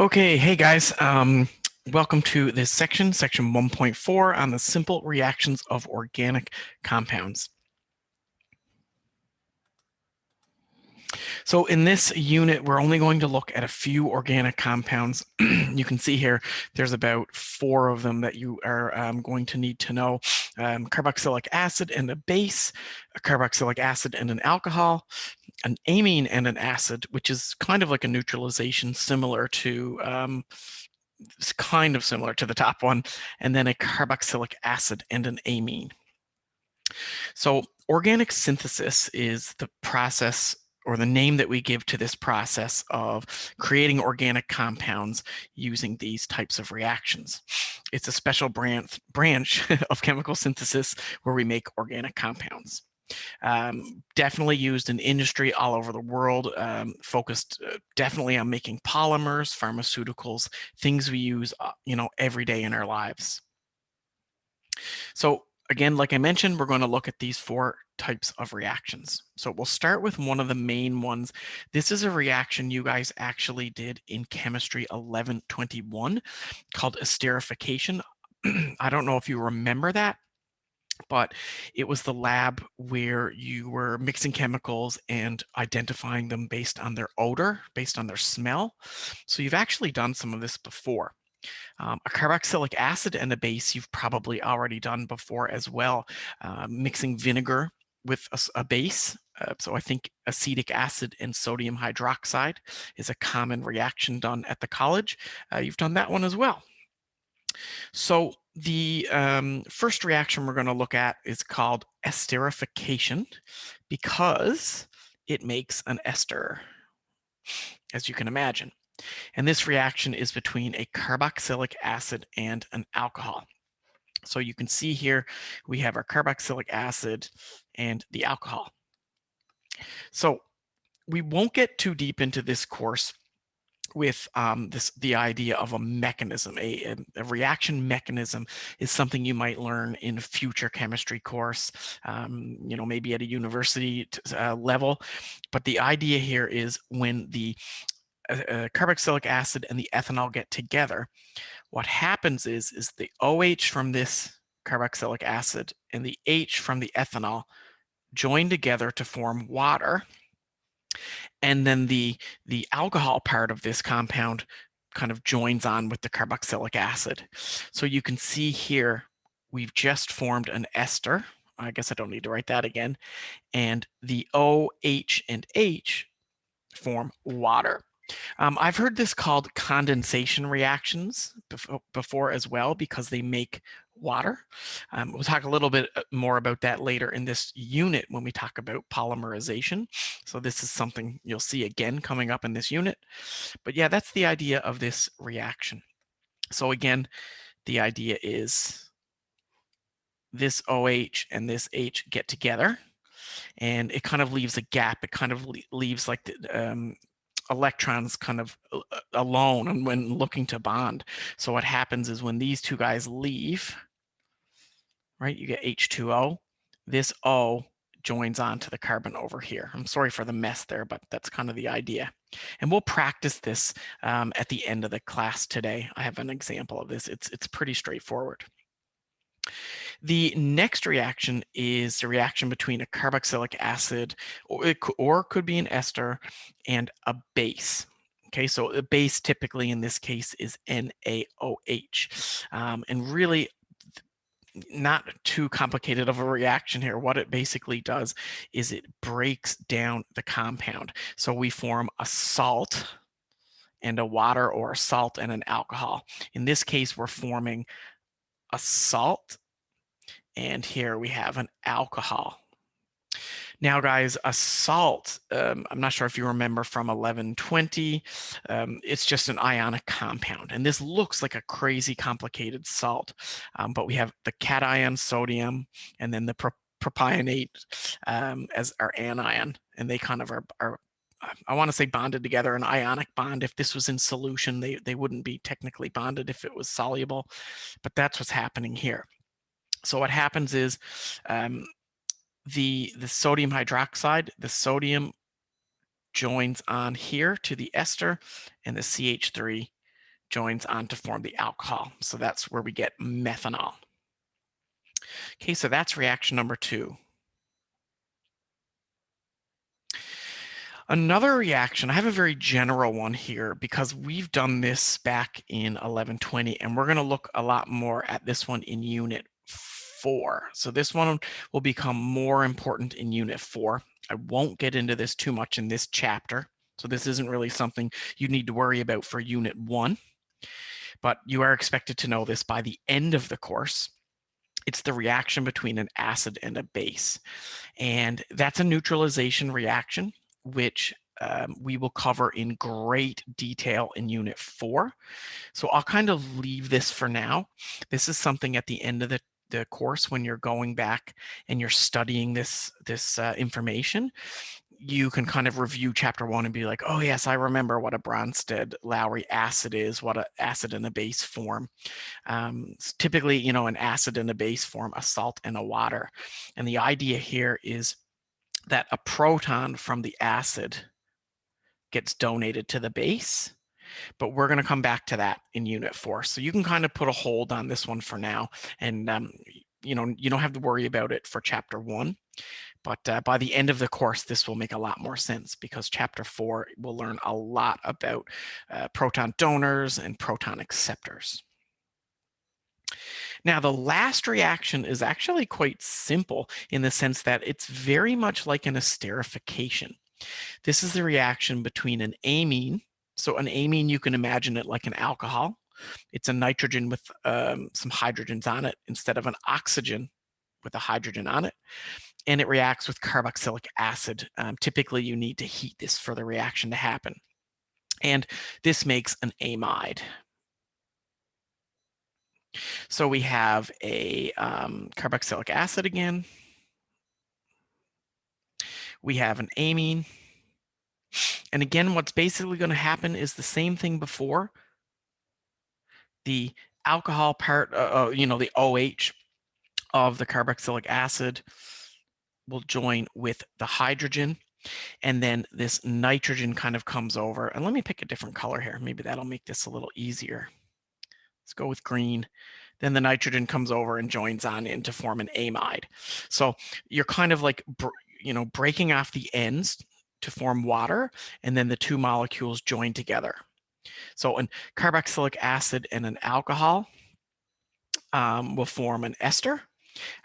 Okay, hey guys, welcome to this section 1.4 on the simple reactions of organic compounds. So in this unit, we're only going to look at a few organic compounds. You can see here, there's about 4 of them that you are going to need to know. Carboxylic acid and a base, a carboxylic acid and an alcohol, an amine and an acid, which is kind of like a neutralization similar to it's kind of similar to the top one, and then a carboxylic acid and an amine. So organic synthesis is the process or the name that we give to this process of creating organic compounds using these types of reactions. It's a special branch of chemical synthesis where we make organic compounds. Definitely used in industry all over the world, focused definitely on making polymers, pharmaceuticals, things we use, every day in our lives. So again, like I mentioned, we're going to look at these 4 types of reactions. So we'll start with one of the main ones. This is a reaction you guys actually did in chemistry 1121 called esterification. I don't know if you remember that, but it was the lab where you were mixing chemicals and identifying them based on their odor, based on their smell. So you've actually done some of this before. A carboxylic acid and a base you've probably already done before as well, mixing vinegar with a base. So I think acetic acid and sodium hydroxide is a common reaction done at the college. You've done that one as well. So the first reaction we're going to look at is called esterification because it makes an ester, as you can imagine. And this reaction is between a carboxylic acid and an alcohol. So you can see here we have our carboxylic acid and the alcohol. So we won't get too deep into this course with the idea of a mechanism. A reaction mechanism is something you might learn in a future chemistry course, maybe at a university level. But the idea here is when the carboxylic acid and the ethanol get together, what happens is the OH from this carboxylic acid and the H from the ethanol join together to form water. And then the alcohol part of this compound kind of joins on with the carboxylic acid. So you can see here, we've just formed an ester. I guess I don't need to write that again. And the OH and H form water. I've heard this called condensation reactions before as well because they make water. We'll talk a little bit more about that later in this unit when we talk about polymerization. So this is something you'll see again coming up in this unit. But yeah, that's the idea of this reaction. So again, the idea is this OH and this H get together, and it kind of leaves a gap. It kind of leaves like the electrons kind of alone and when looking to bond. So what happens is when these two guys leave, right, you get H2O. This O joins onto the carbon over here. I'm sorry for the mess there, but that's kind of the idea. And we'll practice this at the end of the class today. I have an example of this. It's pretty straightforward. The next reaction is the reaction between a carboxylic acid, or could be an ester, and a base. Okay, so a base typically in this case is NaOH. And really not too complicated of a reaction here. What it basically does is it breaks down the compound. So we form a salt and a water, or a salt and an alcohol. In this case, we're forming a salt, and here we have an alcohol. Now, guys, a salt, I'm not sure if you remember from 1120, it's just an ionic compound. And this looks like a crazy complicated salt, but we have the cation sodium and then the propionate as our anion, and they kind of are I want to say bonded together, an ionic bond. If this was in solution, they wouldn't be technically bonded if it was soluble, but that's what's happening here. So what happens is the sodium hydroxide, the sodium joins on here to the ester, and the CH3 joins on to form the alcohol. So that's where we get methanol. Okay, so that's reaction number 2. Another reaction, I have a very general one here because we've done this back in 1120, and we're going to look a lot more at this one in Unit 4. So this one will become more important in Unit 4. I won't get into this too much in this chapter, so this isn't really something you need to worry about for Unit 1, but you are expected to know this by the end of the course. It's the reaction between an acid and a base, and that's a neutralization reaction, which we will cover in great detail in Unit 4. So I'll kind of leave this for now. This is something at the end of the course when you're going back and you're studying this information. You can kind of review chapter 1 and be like, oh yes, I remember what a Bronsted-Lowry acid is, what an acid and a base form. Typically, you know, an acid and a base form a salt and a water. And the idea here is that a proton from the acid gets donated to the base, but we're going to come back to that in Unit 4. So you can kind of put a hold on this one for now, and you know, you don't have to worry about it for chapter 1. But by the end of the course, this will make a lot more sense because chapter 4 will learn a lot about proton donors and proton acceptors. Now, the last reaction is actually quite simple in the sense that it's very much like an esterification. This is the reaction between an amine. So an amine, you can imagine it like an alcohol. It's a nitrogen with some hydrogens on it instead of an oxygen with a hydrogen on it. And it reacts with carboxylic acid. Typically, you need to heat this for the reaction to happen. And this makes an amide. So we have a carboxylic acid again. We have an amine. And again, what's basically going to happen is the same thing before. The alcohol part, you know, the OH of the carboxylic acid will join with the hydrogen, and then this nitrogen kind of comes over. And let me pick a different color here. Maybe that'll make this a little easier. Let's go with green. Then the nitrogen comes over and joins on in to form an amide. So you're kind of like, you know, breaking off the ends to form water, and then the two molecules join together. So an carboxylic acid and an alcohol will form an ester.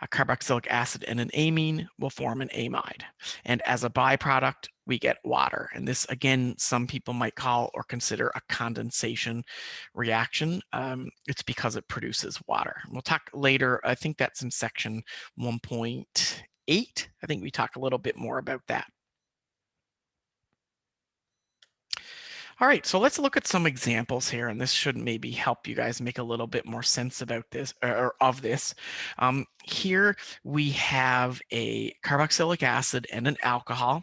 A carboxylic acid and an amine will form an amide. And as a byproduct, we get water. And this, again, some people might call or consider a condensation reaction. It's because it produces water. We'll talk later. I think that's in section 1.8. I think we talk a little bit more about that. All right, so let's look at some examples here, and this should maybe help you guys make a little bit more sense about this, or of this. Here we have a carboxylic acid and an alcohol.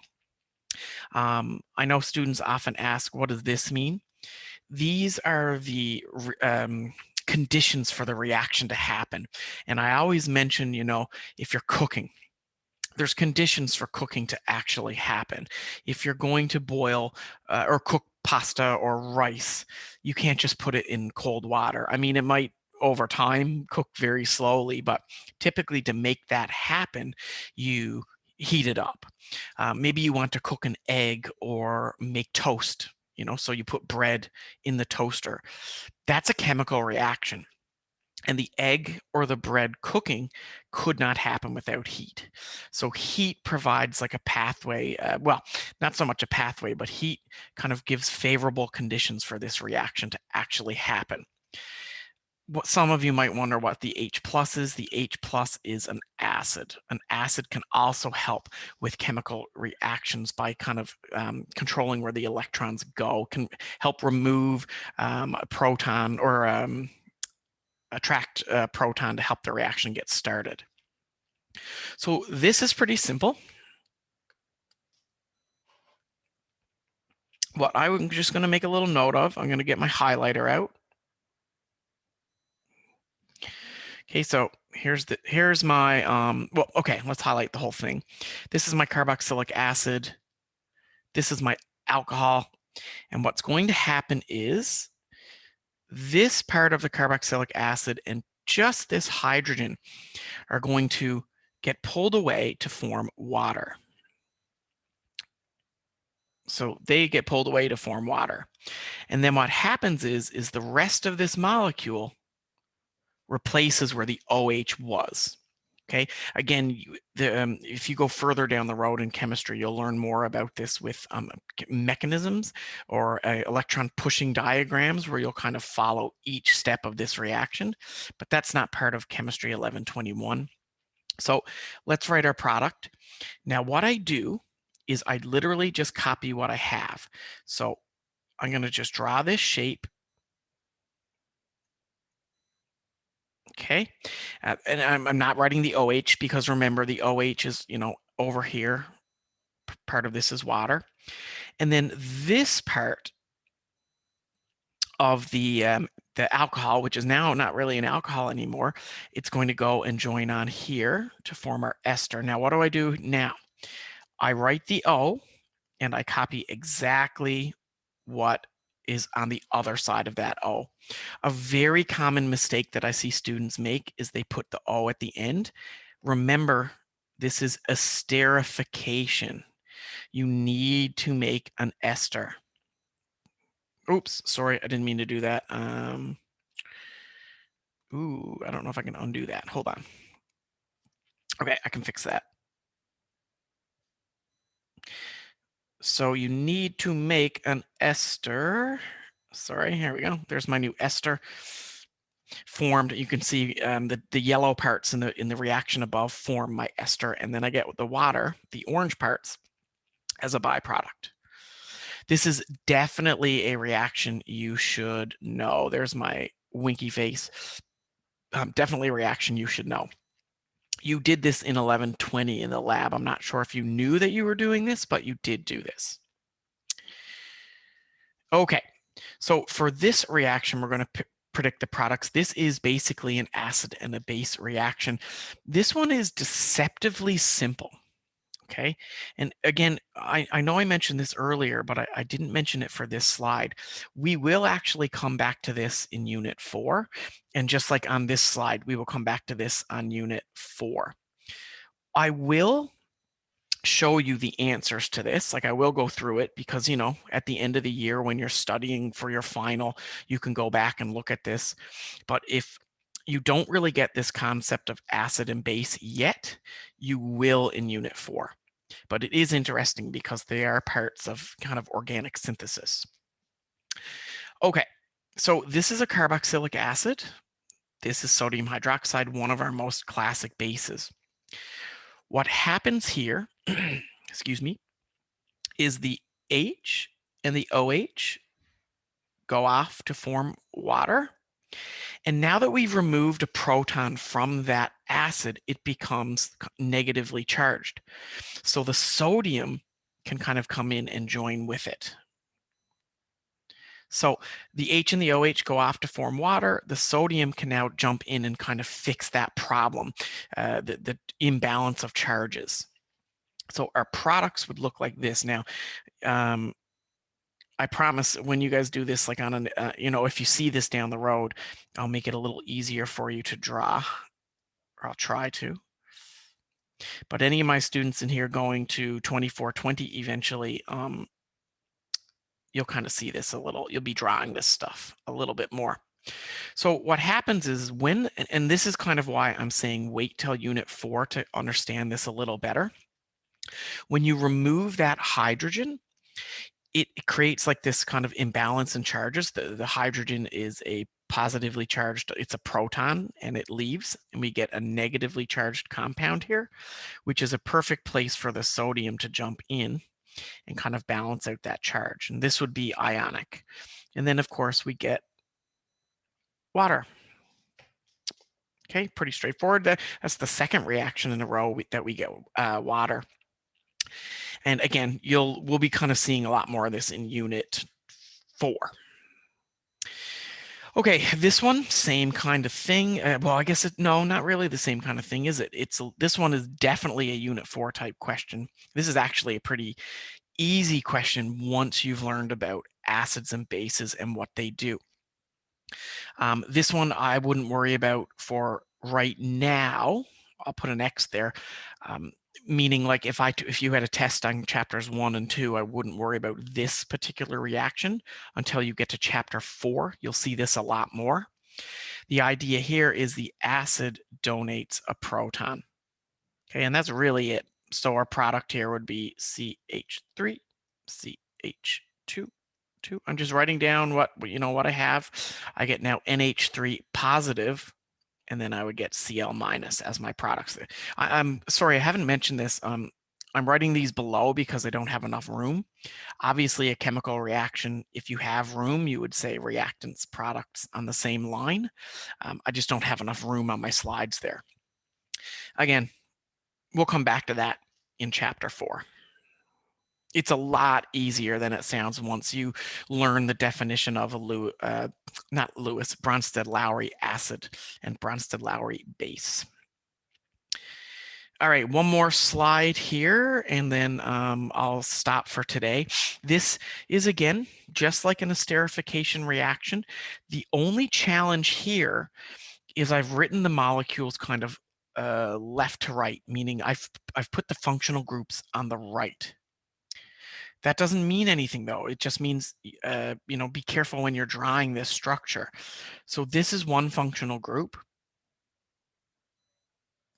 I know students often ask, what does this mean? These are the conditions for the reaction to happen. And I always mention, you know, if you're cooking, there's conditions for cooking to actually happen. If you're going to boil or cook pasta or rice, you can't just put it in cold water. I mean, it might over time cook very slowly, but typically to make that happen, you heat it up. Maybe you want to cook an egg or make toast, you know, so you put bread in the toaster. That's a chemical reaction. And the egg or the bread cooking could not happen without heat. So heat provides like a pathway, well, not so much a pathway, but heat kind of gives favorable conditions for this reaction to actually happen. What some of you might wonder what the H plus is. The H plus is an acid. An acid can also help with chemical reactions by kind of controlling where the electrons go, can help remove a proton or attract a proton to help the reaction get started. So this is pretty simple. What I'm just going to make a little note of, I'm going to get my highlighter out. Okay, so here's my, well, okay, let's highlight the whole thing. This is my carboxylic acid. This is my alcohol. And what's going to happen is this part of the carboxylic acid and just this hydrogen are going to get pulled away to form water. So they get pulled away to form water. And then what happens is the rest of this molecule replaces where the OH was. Okay, again, if you go further down the road in chemistry, you'll learn more about this with mechanisms or electron pushing diagrams where you'll kind of follow each step of this reaction, but that's not part of chemistry 1121. So let's write our product. Now what I do is I literally just copy what I have. So I'm going to just draw this shape. Okay, and I'm not writing the OH because remember the OH is, over here. Part of this is water. And then this part of the alcohol, which is now not really an alcohol anymore, it's going to go and join on here to form our ester. Now, what do I do now? I write the O and I copy exactly what is on the other side of that O. A very common mistake that I see students make is they put the O at the end. Remember, this is esterification. You need to make an ester. Oops, sorry, I didn't mean to do that. Ooh, I don't know if I can undo that. Hold on. Okay, I can fix that. So you need to make an ester. Sorry, here we go. There's my new ester formed. You can see the yellow parts in the reaction above form my ester, and then I get the water, the orange parts, as a byproduct. This is definitely a reaction you should know. There's my winky face. Definitely a reaction you should know. You did this in 1120 in the lab. I'm not sure if you knew that you were doing this, but you did do this. Okay, so for this reaction, we're going to predict the products. This is basically an acid and a base reaction. This one is deceptively simple. Okay, and again, I know I mentioned this earlier, but I didn't mention it for this slide. We will actually come back to this in Unit 4, and just like on this slide, we will come back to this on Unit 4. I will show you the answers to this. Like I will go through it because, at the end of the year when you're studying for your final, you can go back and look at this. But if you don't really get this concept of acid and base yet, you will in Unit 4. But it is interesting because they are parts of kind of organic synthesis. Okay, so this is a carboxylic acid. This is sodium hydroxide, one of our most classic bases. What happens here, excuse me, is the H and the OH go off to form water. And now that we've removed a proton from that acid, it becomes negatively charged. So the sodium can kind of come in and join with it. So the H and the OH go off to form water. The sodium can now jump in and kind of fix that problem, the imbalance of charges. So our products would look like this. Now, I promise when you guys do this, like on an, if you see this down the road, I'll make it a little easier for you to draw, or I'll try to. But any of my students in here going to 2420 eventually, you'll kind of see this a little, you'll be drawing this stuff a little bit more. So what happens is when, and this is kind of why I'm saying wait till Unit 4 to understand this a little better. When you remove that hydrogen, it creates like this kind of imbalance in charges. The hydrogen is a positively charged, it's a proton, and it leaves, and we get a negatively charged compound here, which is a perfect place for the sodium to jump in and kind of balance out that charge. And this would be ionic. And then, of course, we get water. Okay, pretty straightforward. That's the second reaction in a row that we get water. And again, we'll be kind of seeing a lot more of this in Unit 4. Okay, this one, same kind of thing. Well, I guess no, not really the same kind of thing, is it? This one is definitely a Unit 4 type question. This is actually a pretty easy question once you've learned about acids and bases and what they do. This one I wouldn't worry about for right now. I'll put an X there, meaning like if you had a test on chapters 1 and 2, I wouldn't worry about this particular reaction until you get to chapter 4. You'll see this a lot more. The idea here is the acid donates a proton. Okay, and that's really it. So our product here would be CH3, CH2. I'm just writing down what I have. I get now NH3 positive, and then I would get Cl minus as my products. I'm sorry, I haven't mentioned this. I'm writing these below because I don't have enough room. Obviously, a chemical reaction, if you have room, you would say reactants, products on the same line. I just don't have enough room on my slides there. Again, we'll come back to that in chapter 4. It's a lot easier than it sounds once you learn the definition of a Bronsted-Lowry acid and Bronsted-Lowry base. All right, one more slide here, and then I'll stop for today. This is, again, just like an esterification reaction. The only challenge here is I've written the molecules kind of left to right, meaning I've put the functional groups on the right. That doesn't mean anything, though. It just means, be careful when you're drawing this structure. So this is one functional group,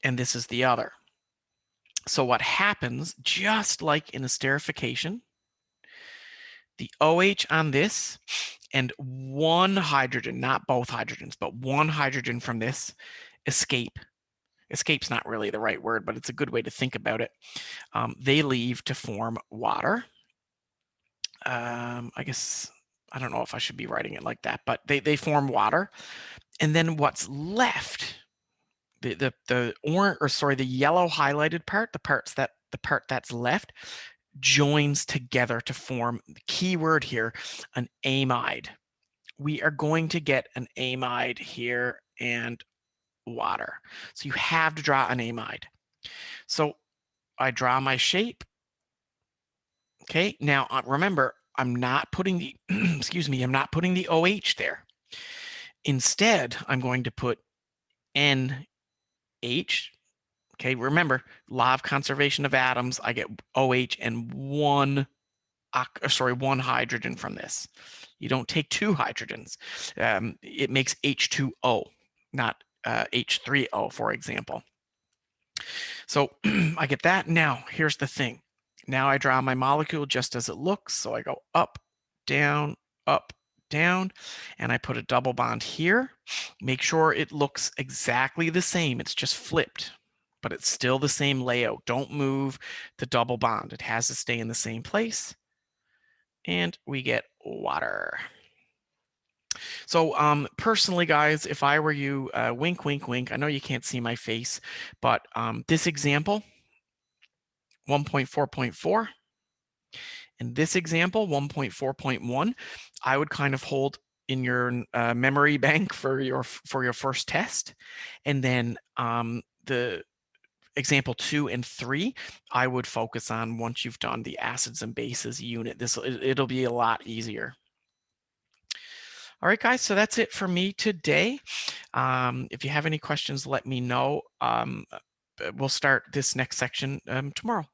and this is the other. So what happens, just like in esterification, the OH on this and one hydrogen, not both hydrogens, but one hydrogen from this escape. Escape's not really the right word, but it's a good way to think about it. They leave to form water. I guess, I don't know if I should be writing it like that, but they form water. And then what's left, the yellow highlighted part, the part that's left, joins together to form, the key word here, an amide. We are going to get an amide here and water. So you have to draw an amide. So I draw my shape. Okay, now remember, I'm not putting the, excuse me, I'm not putting the OH there. Instead, I'm going to put NH. Okay, remember, law of conservation of atoms, I get OH and one hydrogen from this. You don't take two hydrogens. It makes H2O, not H3O, for example. So I get that. Now, here's the thing. Now I draw my molecule just as it looks. So I go up, down, and I put a double bond here. Make sure it looks exactly the same. It's just flipped, but it's still the same layout. Don't move the double bond. It has to stay in the same place. And we get water. So personally, guys, if I were you, wink, wink, wink. I know you can't see my face, but this example, 1.4.4, and this example, 1.4.1, I would kind of hold in your memory bank for your first test, and then the example 2 and 3, I would focus on once you've done the acids and bases unit. It'll be a lot easier. All right, guys, so that's it for me today. If you have any questions, let me know. We'll start this next section tomorrow.